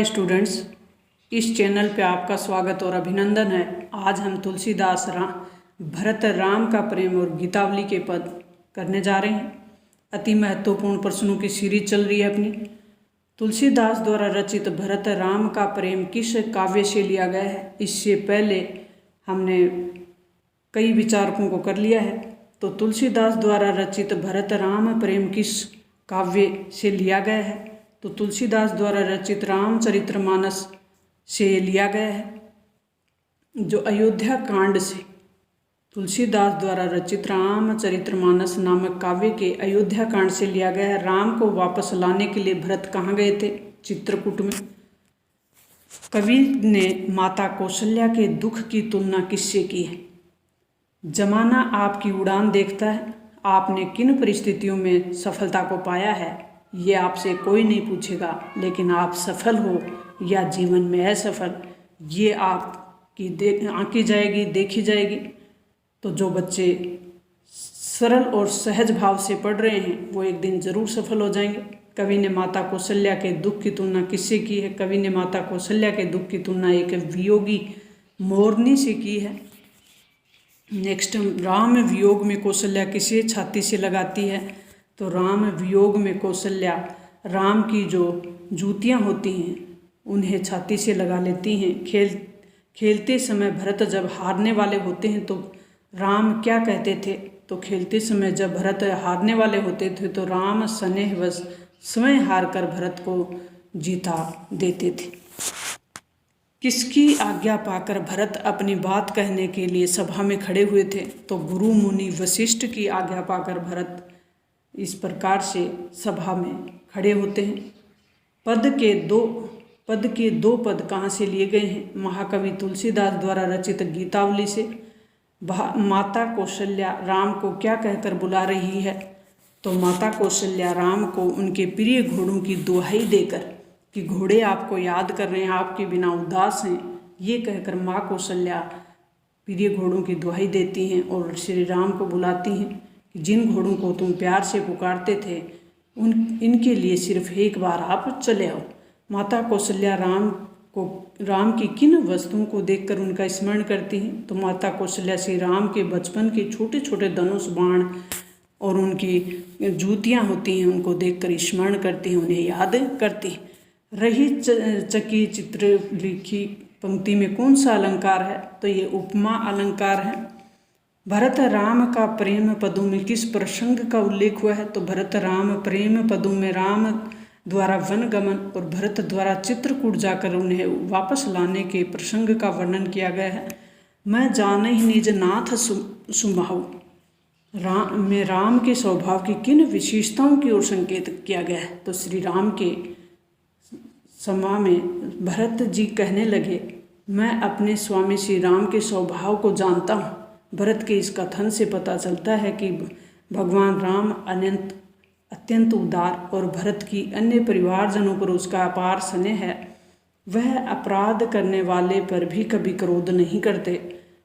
Students, इस channel पे आपका स्वागत और अभिनंदन है। आज हम तुलसीदास भरत राम का प्रेम और गीतावली के पद करने जा रहे हैं। अति महत्वपूर्ण प्रश्नों की सीरीज चल रही है अपनी। तुलसीदास द्वारा रचित भरत राम का प्रेम किस काव्य से लिया गया है, इससे पहले हमने कई विचारकों को कर लिया है। तो तुलसीदास द्वारा रचित भरत राम प्रेम किस काव्य से लिया गया है? तो तुलसीदास द्वारा रचित रामचरितमानस से लिया गया है, जो अयोध्या कांड से। तुलसीदास द्वारा रचित रामचरितमानस नामक काव्य के अयोध्या कांड से लिया गया है। राम को वापस लाने के लिए भरत कहाँ गए थे? चित्रकूट में। कवि ने माता कौशल्या के दुख की तुलना किससे की है? जमाना आपकी उड़ान देखता है। आपने किन परिस्थितियों में सफलता को पाया है, ये आपसे कोई नहीं पूछेगा, लेकिन आप सफल हो या जीवन में असफल, ये आपकी आंकी जाएगी, देखी जाएगी। तो जो बच्चे सरल और सहज भाव से पढ़ रहे हैं वो एक दिन जरूर सफल हो जाएंगे। कवि ने माता कौशल्या के दुख की तुलना किससे की है? कवि ने माता कौशल्या के दुख की तुलना एक वियोगी मोरनी से की है। नेक्स्ट, राम वियोग में कौशल्या किसे छाती से लगाती है? तो राम वियोग में कौशल्या राम की जो जूतियाँ होती हैं उन्हें छाती से लगा लेती हैं। खेलते समय भरत जब हारने वाले होते हैं तो राम क्या कहते थे? तो खेलते समय जब भरत हारने वाले होते थे तो राम स्नेहवश स्वयं हार कर भरत को जीता देते थे। किसकी आज्ञा पाकर भरत अपनी बात कहने के लिए सभा में खड़े हुए थे? तो गुरु मुनि वशिष्ठ की आज्ञा पाकर भरत इस प्रकार से सभा में खड़े होते हैं। पद के दो पद कहाँ से लिए गए हैं? महाकवि तुलसीदास द्वारा रचित गीतावली से। माता कौशल्या राम को क्या कहकर बुला रही है? तो माता कौशल्या राम को उनके प्रिय घोड़ों की दुहाई देकर कि घोड़े आपको याद कर रहे हैं, आपके बिना उदास हैं, ये कहकर माँ कौशल्या प्रिय घोड़ों की दुहाई देती हैं और श्री राम को बुलाती हैं कि जिन घोड़ों को तुम प्यार से पुकारते थे इनके लिए सिर्फ एक बार आप चले आओ। माता कौशल्या राम की किन वस्तुओं को देखकर उनका स्मरण करती हैं? तो माता कौशल्या श्री राम के बचपन के छोटे छोटे धनुष बाण और उनकी जूतियाँ होती हैं उनको देखकर स्मरण करती हैं, उन्हें याद करती हैं। रही चकी चित्र लिखी पंक्ति में कौन सा अलंकार है? तो ये उपमा अलंकार है। भरत राम का प्रेम पदों में किस प्रसंग का उल्लेख हुआ है? तो भरत राम प्रेम पदों में राम द्वारा वन गमन और भरत द्वारा चित्रकूट जाकर उन्हें वापस लाने के प्रसंग का वर्णन किया गया है। मैं जाने ही निज नाथ सुमाहु में राम के स्वभाव की किन विशेषताओं की ओर संकेत किया गया है? तो श्री राम के समा में भरत जी कहने लगे, मैं अपने स्वामी श्री राम के स्वभाव को जानता हूँ। भरत के इस कथन से पता चलता है कि भगवान राम अत्यंत उदार और भरत की अन्य परिवारजनों पर उसका अपार स्नेह है। वह अपराध करने वाले पर भी कभी क्रोध नहीं करते।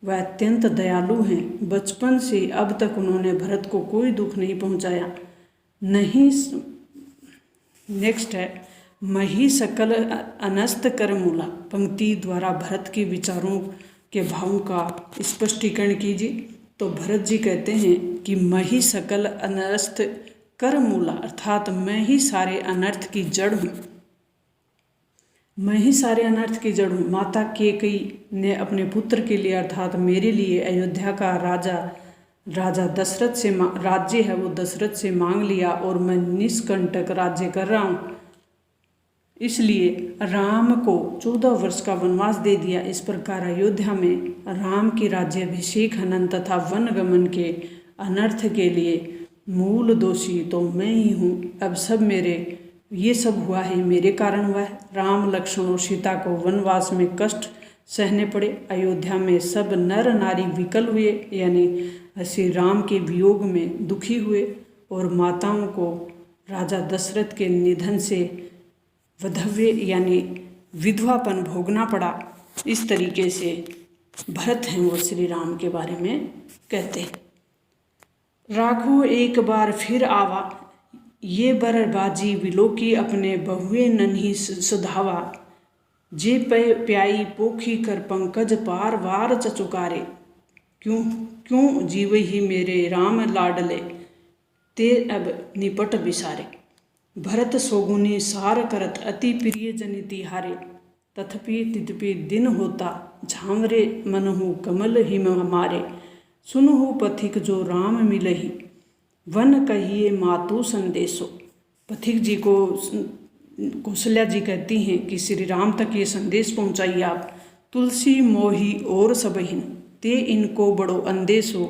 वह अत्यंत दयालु हैं। बचपन से अब तक उन्होंने भरत को कोई दुख नहीं पहुंचाया। नहीं। नेक्स्ट है, मही सकल अनस्त कर मूला पंक्ति द्वारा भरत के विचारों के भावों का स्पष्टीकरण कीजिए। तो भरत जी कहते हैं कि मही सकल अनस्त कर मूला, अर्थात मैं ही सारे अनर्थ की जड़ हूँ। मैं ही सारे अनर्थ की जड़ हूँ। माता कैकेयी ने अपने पुत्र के लिए अर्थात मेरे लिए अयोध्या का राजा दशरथ से राज्य है वो दशरथ से मांग लिया और मैं निष्कंटक राज्य कर रहा हूँ। इसलिए राम को 14 वर्ष का वनवास दे दिया। इस प्रकार अयोध्या में राम की राज्याभिषेक, हनन तथा वन गमन के अनर्थ के लिए मूल दोषी तो मैं ही हूँ। अब ये सब हुआ है मेरे कारण हुआ है। राम, लक्ष्मण और सीता को वनवास में कष्ट सहने पड़े। अयोध्या में सब नर नारी विकल हुए, यानी श्री राम के वियोग में दुखी हुए और माताओं को राजा दशरथ के निधन से वधव्य यानी विधवापन भोगना पड़ा। इस तरीके से भरत हैं वो श्री राम के बारे में कहते हैं। राघो एक बार फिर आवा, ये बरबाजी विलोकी अपने बहुए नन्ही सुधावा। जे प्याई पोखी कर पंकज पार वार चचुकारे। क्यों क्यों जीव ही मेरे राम लाडले, ते अब निपट बिसारे। भरत सोगुनी सार करत अति प्रिय जनि तिहारे। तथपि तिथपि दिन होता झांवरे मनहु कमल हिम हमारे। सुनहु पथिक जो राम मिलहि वन कहिए मातु संदेशो। पथिक जी को कौशल्या जी कहती हैं कि श्री राम तक ये संदेश पहुंचाइए आप। तुलसी मोही और सबहिन ते इनको बड़ो अंदेशो।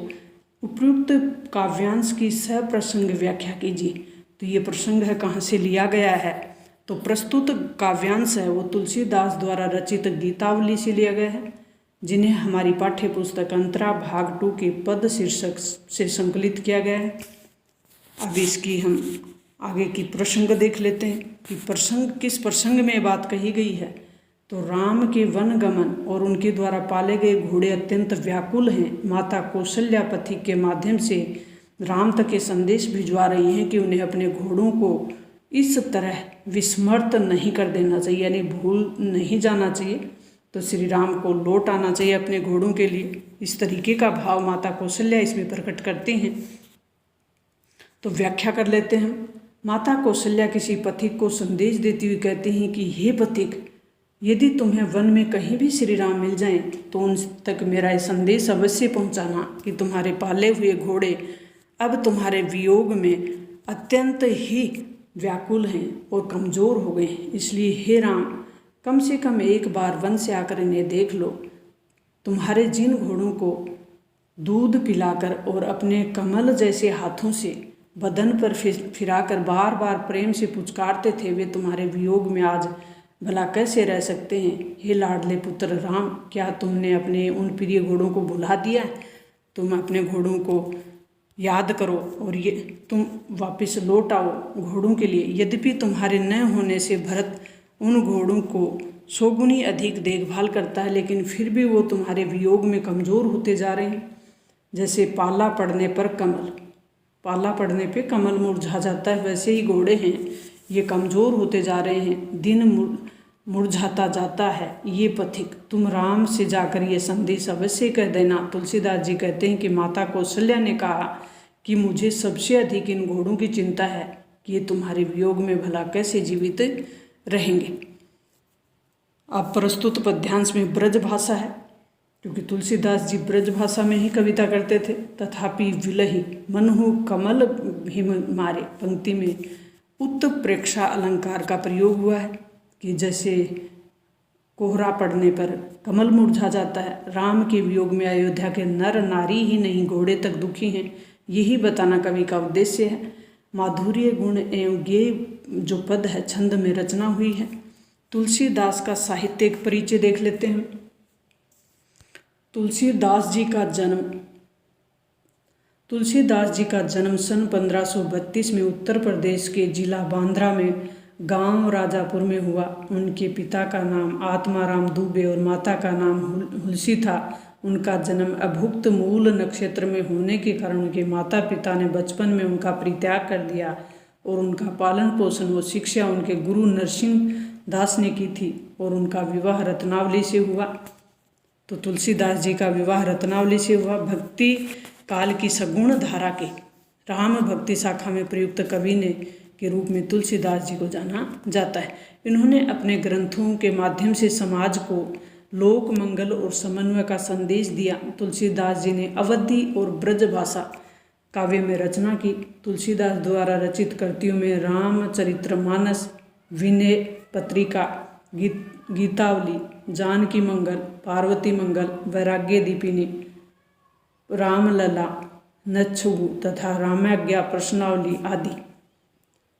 उपयुक्त काव्यांश की सप्रसंग व्याख्या कीजिए। तो ये प्रसंग है कहाँ से लिया गया है, तो प्रस्तुत काव्यांश है वो तुलसीदास द्वारा रचित गीतावली से लिया गया है, जिन्हें हमारी पाठ्य पुस्तक अंतरा भाग 2 के पद शीर्षक से संकलित किया गया है। अब इसकी हम आगे की प्रसंग देख लेते हैं कि प्रसंग किस प्रसंग में बात कही गई है। तो राम के वन गमन और उनके द्वारा पाले गए घोड़े अत्यंत व्याकुल हैं। माता कौशल्या पथिक के माध्यम से राम तक ये संदेश भिजवा रही हैं कि उन्हें अपने घोड़ों को इस तरह विस्मृत नहीं कर देना चाहिए, यानी भूल नहीं जाना चाहिए। तो श्री राम को लौट आना चाहिए अपने घोड़ों के लिए। इस तरीके का भाव माता कौशल्या इसमें प्रकट करती हैं। तो व्याख्या कर लेते हैं। माता कौशल्या किसी पथिक को संदेश देती हुई कहती हैं कि हे पथिक, यदि तुम्हें वन में कहीं भी श्री राम मिल जाएं तो उन तक मेरा ये संदेश अवश्य पहुंचाना कि तुम्हारे पाले हुए घोड़े अब तुम्हारे वियोग में अत्यंत ही व्याकुल हैं और कमज़ोर हो गए हैं। इसलिए हे राम, कम से कम एक बार वन से आकर इन्हें देख लो। तुम्हारे जिन घोड़ों को दूध पिलाकर और अपने कमल जैसे हाथों से बदन पर फिराकर बार बार प्रेम से पुचकारते थे, वे तुम्हारे वियोग में आज भला कैसे रह सकते हैं। हे लाडले पुत्र राम, क्या तुमने अपने उन प्रिय घोड़ों को भुला दिया है? तुम अपने घोड़ों को याद करो और ये तुम वापस लौट आओ घोड़ों के लिए। यद्यपि तुम्हारे न होने से भरत उन घोड़ों को 100 गुनी अधिक देखभाल करता है, लेकिन फिर भी वो तुम्हारे वियोग में कमज़ोर होते जा रहे हैं। जैसे पाला पड़ने पे कमल मुरझा जाता है, वैसे ही घोड़े हैं, ये कमज़ोर होते जा रहे हैं, दिन मुरझाता जाता है। ये पथिक, तुम राम से जाकर ये संदेश अवश्य कह देना। तुलसीदास जी कहते हैं कि माता कौशल्या ने कहा कि मुझे सबसे अधिक इन घोड़ों की चिंता है कि ये तुम्हारे वियोग में भला कैसे जीवित रहेंगे। अब प्रस्तुत पद्यांश में ब्रज भाषा है, क्योंकि तुलसीदास जी ब्रज भाषा में ही कविता करते थे। तथापि विलही मनहु कमल हिम मारे पंक्ति में उत्प्रेक्षा अलंकार का प्रयोग हुआ है कि जैसे कोहरा पड़ने पर कमल मुरझा जाता है, राम के वियोग में अयोध्या के नर नारी ही नहीं घोड़े तक दुखी हैं। यही बताना कवि का उद्देश्य है। माधुर्य गुण एवं ये जो पद है छंद में रचना हुई है। तुलसीदास का साहित्यिक परिचय देख लेते हैं। तुलसीदास जी का जन्म सन 1532 में उत्तर प्रदेश के जिला बांद्रा में गांव राजापुर में हुआ। उनके पिता का नाम आत्माराम दुबे और माता का नाम हुलसी था। उनका जन्म अभुक्त मूल नक्षत्र में होने के कारण उनके माता पिता ने बचपन में उनका परित्याग कर दिया और उनका पालन पोषण और शिक्षा उनके गुरु नरसिंह दास ने की थी और उनका विवाह रत्नावली से हुआ। तो तुलसीदास जी का विवाह रत्नावली से हुआ। भक्ति काल की सगुण धारा के राम भक्ति शाखा में प्रयुक्त कवि ने के रूप में तुलसीदास जी को जाना जाता है। इन्होंने अपने ग्रंथों के माध्यम से समाज को लोक मंगल और समन्वय का संदेश दिया। तुलसीदास जी ने अवधी और ब्रज भाषा काव्य में रचना की। तुलसीदास द्वारा रचित कृतियों में रामचरितमानस, विनय पत्रिका, गीतावली, जानकी मंगल, पार्वती मंगल, वैराग्य दीपिनी, रामलला, नच्छुगु तथा रामाज्ञा प्रश्नावली आदि।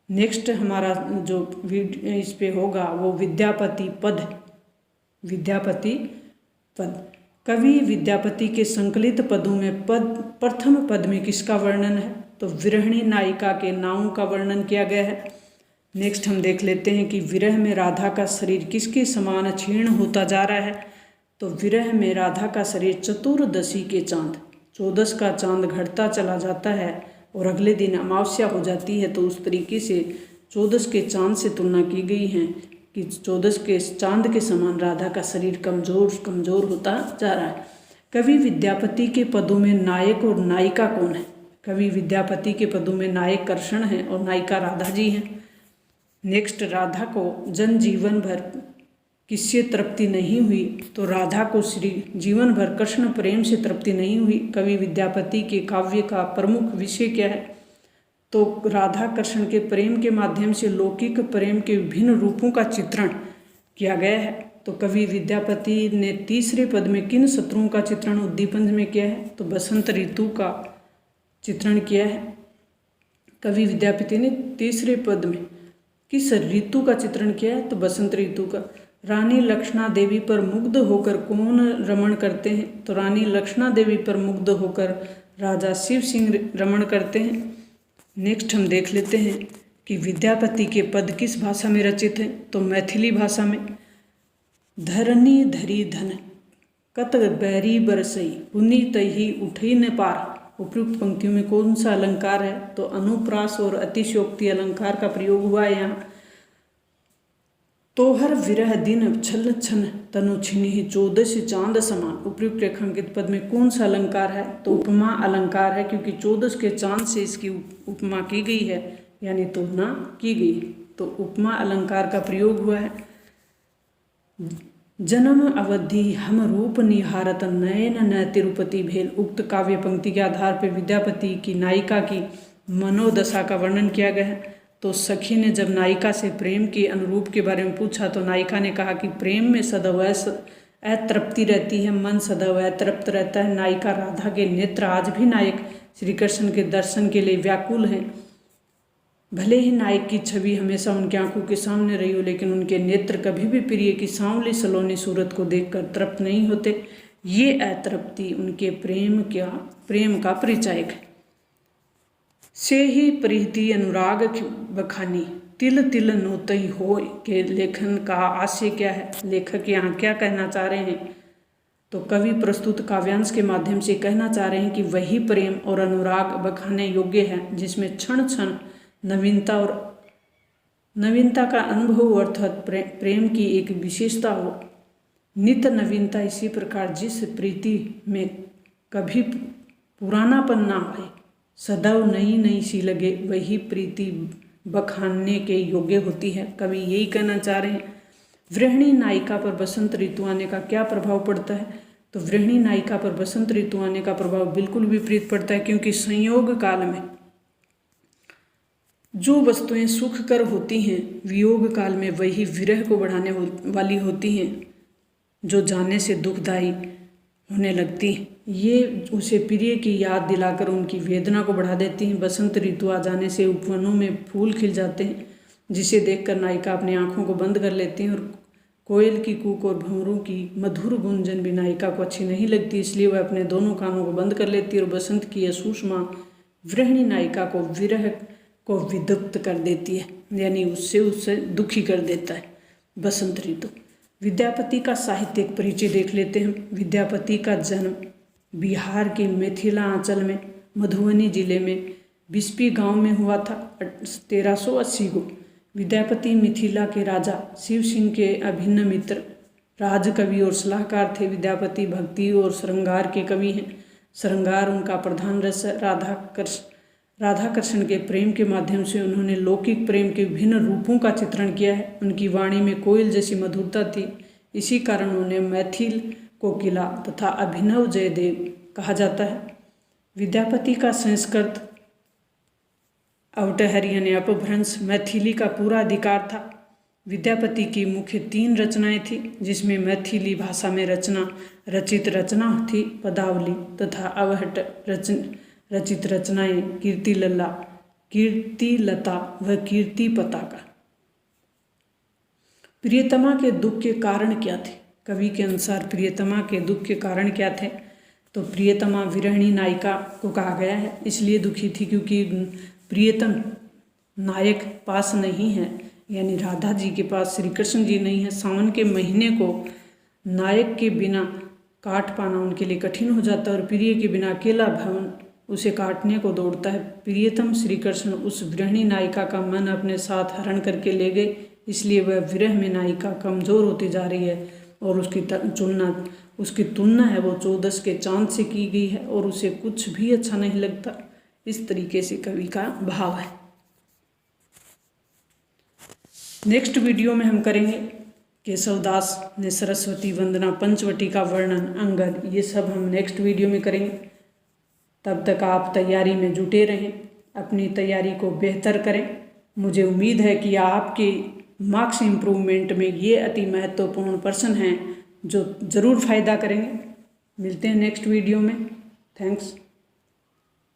नेक्स्ट हमारा जो इस पे होगा वो विद्यापति पद। कवि विद्यापति के संकलित पदों में प्रथम पद में किसका वर्णन है? तो विरहिणी नायिका के नामों का वर्णन किया गया है। नेक्स्ट हम देख लेते हैं कि विरह में राधा का शरीर किसके समान क्षीण होता जा रहा है? तो विरह में राधा का शरीर चतुर्दशी के चांद, 14 का चांद घटता चला जाता है और अगले दिन अमावस्या हो जाती है। तो उस तरीके से 14 के चांद से तुलना की गई है कि 14 के चांद के समान राधा का शरीर कमज़ोर कमज़ोर होता जा रहा है। कवि विद्यापति के पदों में नायक और नायिका कौन है? कवि विद्यापति के पदों में नायक कृष्ण हैं और नायिका राधा जी हैं। नेक्स्ट, राधा को जन जीवन भर किससे तृप्ति नहीं हुई? तो राधा को श्री जीवन भर कृष्ण प्रेम से तृप्ति नहीं हुई। कवि विद्यापति के काव्य का प्रमुख विषय क्या है? तो राधा कृष्ण के प्रेम के माध्यम से लौकिक प्रेम के विभिन्न रूपों का चित्रण किया गया है। तो कवि विद्यापति ने तीसरे पद में किन शत्रुओं का चित्रण उद्दीपन में किया है? तो बसंत ऋतु का चित्रण किया है। कवि विद्यापति ने तीसरे पद में किस ऋतु का चित्रण किया है? तो बसंत ऋतु का। रानी लक्ष्मणा देवी पर मुग्ध होकर कौन रमण करते हैं? तो रानी लक्ष्मणा देवी पर मुग्ध होकर राजा शिव सिंह रमण करते हैं। नेक्स्ट हम देख लेते हैं कि विद्यापति के पद किस भाषा में रचित हैं? तो मैथिली भाषा में। धरनी धरी धन कत बैरी बरसई पुनि तही उठई न पार। उपयुक्त पंक्तियों में कौन सा अलंकार है? तो अनुप्रास और अतिशयोक्ति अलंकार का प्रयोग हुआ है यहाँ। तोहर विरह दिन छल छन तनु छिन्हि 14 चांद समान। उपयुक्त रेखांकित पद में कौन सा अलंकार है? तो उपमा अलंकार है, क्योंकि 14 के चांद से इसकी उपमा की गई है, यानी तुलना की गई। तो उपमा अलंकार का प्रयोग हुआ है। जन्म अवधि हम रूप निहारत नयन न तिरुपति भेल। उक्त काव्य पंक्ति के आधार पर विद्यापति की नायिका की मनोदशा का वर्णन किया गया है। तो सखी ने जब नायिका से प्रेम के अनुरूप के बारे में पूछा तो नायिका ने कहा कि प्रेम में सदैव अतृप्ति रहती है, मन सदैव अतृप्त रहता है। नायिका राधा के नेत्र आज भी नायक श्री कृष्ण के दर्शन के लिए व्याकुल हैं। भले ही नायक की छवि हमेशा उनकी आंखों के सामने रही हो, लेकिन उनके नेत्र कभी भी प्रिय की सांवली सलोनी सूरत को देखकर तृप्त नहीं होते। ये अतृप्ति उनके प्रेम का परिचायक है। से ही प्रीति अनुराग बखानी तिल तिल नोतई होय के लेखन का आशय क्या है? लेखक यहाँ क्या कहना चाह रहे हैं? तो कवि प्रस्तुत काव्यांश के माध्यम से कहना चाह रहे हैं कि वही प्रेम और अनुराग बखाने योग्य है जिसमें क्षण क्षण नवीनता का अनुभव हो, अर्थात प्रेम की एक विशेषता हो, नित्य नवीनता। इसी प्रकार जिस प्रीति में कभी पुरानापन ना आए, सदैव नई नई सी लगे, वही प्रीति बखानने के योग्य होती है। कवि यही कहना चाह रहे हैं। वृहणी नायिका पर बसंत ऋतु आने का क्या प्रभाव पड़ता है? तो वृहणी नायिका पर बसंत ऋतु आने का प्रभाव बिल्कुल विपरीत पड़ता है, क्योंकि संयोग काल में जो वस्तुएं सुखकर होती हैं, वियोग काल में वही विरह को बढ़ाने वाली होती हैं, जो जाने से दुखदायी होने लगती हैं। ये उसे प्रिय की याद दिलाकर उनकी वेदना को बढ़ा देती हैं। बसंत ऋतु आ जाने से उपवनों में फूल खिल जाते हैं, जिसे देखकर नायिका अपनी आंखों को बंद कर लेती हैं, और कोयल की कूक और भंवरों की मधुर गुंजन भी नायिका को अच्छी नहीं लगती, इसलिए वह अपने दोनों कानों को बंद कर लेती है और बसंत की यह सुषमा वृहणी नायिका को विरह को विदुप्त कर देती है, यानी उससे दुखी कर देता है बसंत ऋतु। विद्यापति का साहित्यिक परिचय देख लेते हैं। विद्यापति का जन्म बिहार के मिथिला अंचल में मधुबनी जिले में बिस्पी गांव में हुआ था 1380 को। विद्यापति मिथिला के राजा शिव सिंह के अभिन्न मित्र, राजकवि और सलाहकार थे। विद्यापति भक्ति और श्रृंगार के कवि हैं। श्रृंगार उनका प्रधान रस है। राधा कृष्ण के प्रेम के माध्यम से उन्होंने लौकिक प्रेम के विभिन्न रूपों का चित्रण किया है। उनकी वाणी में कोयल जैसी मधुरता थी, इसी कारण उन्हें मैथिल कोकिला तथा अभिनव जयदेव कहा जाता है। विद्यापति का संस्कृत अवटहर यानी अपभ्रंश मैथिली का पूरा अधिकार था। विद्यापति की मुख्य 3 रचनाएं थी, जिसमें मैथिली भाषा में रचित रचना थी पदावली तथा अवहट रचित रचनाएं कीर्तिलता व कीर्ति पताका। प्रियतमा के दुख के कारण क्या थे? कवि के अनुसार प्रियतमा के दुख के कारण क्या थे? तो प्रियतमा विरहिणी नायिका को कहा गया है, इसलिए दुखी थी क्योंकि प्रियतम नायक पास नहीं है, यानी राधा जी के पास श्री कृष्ण जी नहीं है। सावन के महीने को नायक के बिना काट पाना उनके लिए कठिन हो जाता है और प्रिय के बिना अकेला भवन उसे काटने को दौड़ता है। प्रियतम श्री कृष्ण उस गृहिणी नायिका का मन अपने साथ हरण करके ले गए। इसलिए वह विरह में नायिका कमज़ोर होती जा रही है और उसकी तुलना है वो 14 के चांद से की गई है और उसे कुछ भी अच्छा नहीं लगता। इस तरीके से कवि का भाव है। नेक्स्ट वीडियो में हम करेंगे केशवदास ने सरस्वती वंदना, पंचवटी का वर्णन, अंगद, ये सब हम नेक्स्ट वीडियो में करेंगे। तब तक आप तैयारी में जुटे रहें, अपनी तैयारी को बेहतर करें। मुझे उम्मीद है कि आपके मार्क्स इम्प्रूवमेंट में ये अति महत्वपूर्ण प्रश्न हैं जो ज़रूर फ़ायदा करेंगे। मिलते हैं नेक्स्ट वीडियो में। थैंक्स।